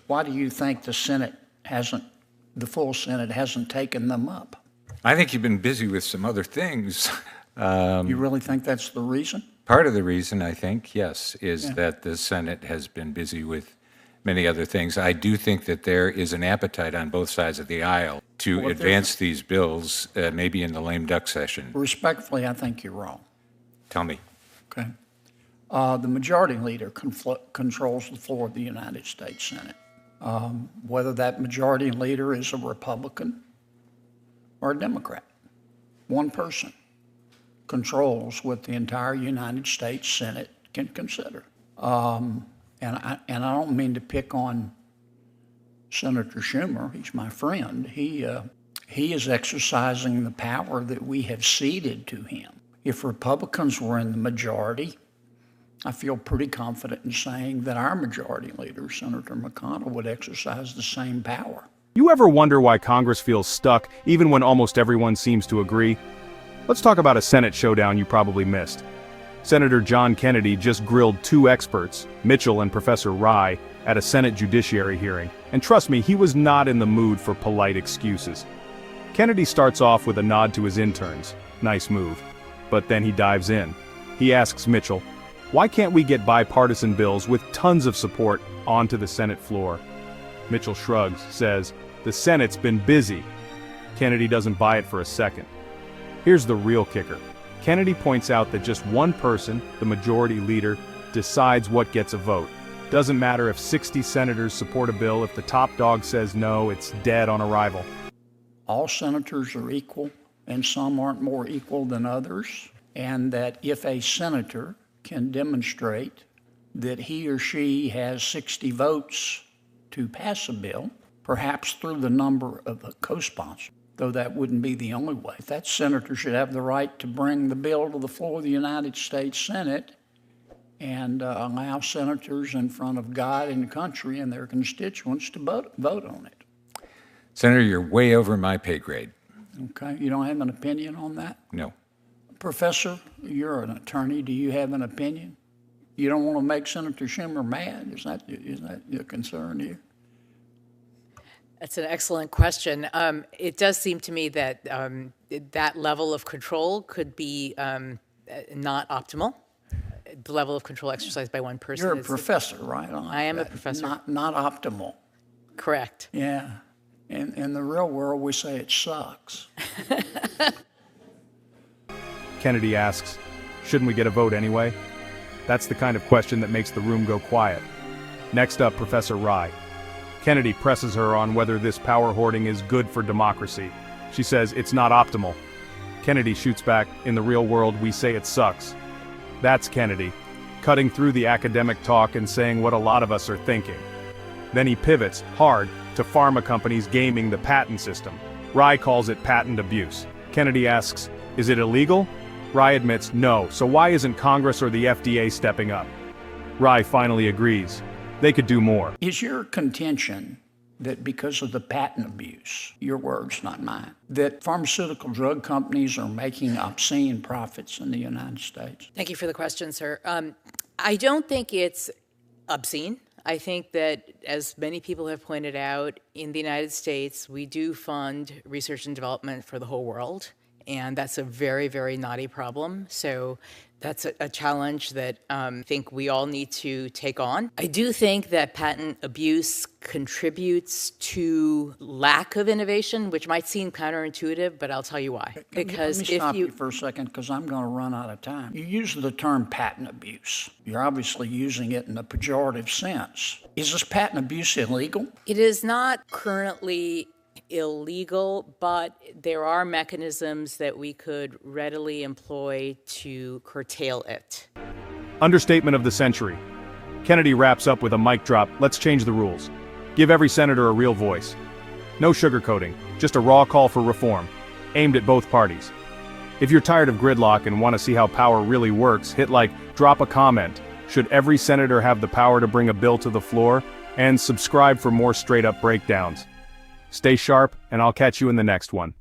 Why do you think the full Senate hasn't taken them up? I think you've been busy with some other things. You really think that's the reason? Part of the reason, I think, yes, is that the Senate has been busy with many other things. I do think that there is an appetite on both sides of the aisle to advance these bills, maybe in the lame duck session. Respectfully, I think you're wrong. Tell me. Okay. The majority leader controls the floor of the United States Senate. Whether that majority leader is a Republican or a Democrat, one person controls what the entire United States Senate can consider. And I don't mean to pick on Senator Schumer. He's my friend. He is exercising the power that we have ceded to him. If Republicans were in the majority, I feel pretty confident in saying that our majority leader, Senator McConnell, would exercise the same power. You ever wonder why Congress feels stuck, even when almost everyone seems to agree? Let's talk about a Senate showdown you probably missed. Senator John Kennedy just grilled two experts, Mitchell and Professor Rye, at a Senate Judiciary hearing, and trust me, he was not in the mood for polite excuses. Kennedy starts off with a nod to his interns, nice move, but then he dives in. He asks Mitchell, why can't we get bipartisan bills with tons of support onto the Senate floor? Mitchell shrugs, says, the Senate's been busy. Kennedy doesn't buy it for a second. Here's the real kicker. Kennedy points out that just one person, the majority leader, decides what gets a vote. Doesn't matter if 60 senators support a bill, if the top dog says no, it's dead on arrival. All senators are equal, and some aren't more equal than others, and that if a senator can demonstrate that he or she has 60 votes to pass a bill, perhaps through the number of a co-sponsor, though that wouldn't be the only way. That senator should have the right to bring the bill to the floor of the United States Senate and allow senators in front of God and the country and their constituents to vote on it. Senator, you're way over my pay grade. Okay, you don't have an opinion on that? No. Professor, you're an attorney. Do you have an opinion? You don't want to make Senator Schumer mad? Is that your concern here? That's an excellent question. It does seem to me that that level of control could be not optimal. The level of control exercised by one person. You're a professor, right? I am a professor. Not optimal. Correct. Yeah. In the real world, we say it sucks. Kennedy asks, shouldn't we get a vote anyway? That's the kind of question that makes the room go quiet. Next up, Professor Rye. Kennedy presses her on whether this power hoarding is good for democracy. She says it's not optimal. Kennedy shoots back, in the real world we say it sucks. That's Kennedy, cutting through the academic talk and saying what a lot of us are thinking. Then he pivots, hard, to pharma companies gaming the patent system. Rye calls it patent abuse. Kennedy asks, is it illegal? Rye admits no, so why isn't Congress or the FDA stepping up? Rye finally agrees. They could do more. Is your contention that because of the patent abuse, your words, not mine, that pharmaceutical drug companies are making obscene profits in the United States? Thank you for the question, sir. I don't think it's obscene. I think that, as many people have pointed out, in the United States, we do fund research and development for the whole world, and that's a very, very knotty problem. So that's a challenge that I think we all need to take on. I do think that patent abuse contributes to lack of innovation, which might seem counterintuitive, but I'll tell you why. Because let me stop you for a second, because I'm going to run out of time. You use the term patent abuse. You're obviously using it in a pejorative sense. Is this patent abuse illegal? It is not currently illegal, but there are mechanisms that we could readily employ to curtail it. Understatement of the century. Kennedy wraps up with a mic drop. Let's change the rules. Give every senator a real voice. No sugarcoating, just a raw call for reform, aimed at both parties. If you're tired of gridlock and want to see how power really works, hit like, drop a comment. Should every senator have the power to bring a bill to the floor? And subscribe for more straight-up breakdowns. Stay sharp, and I'll catch you in the next one.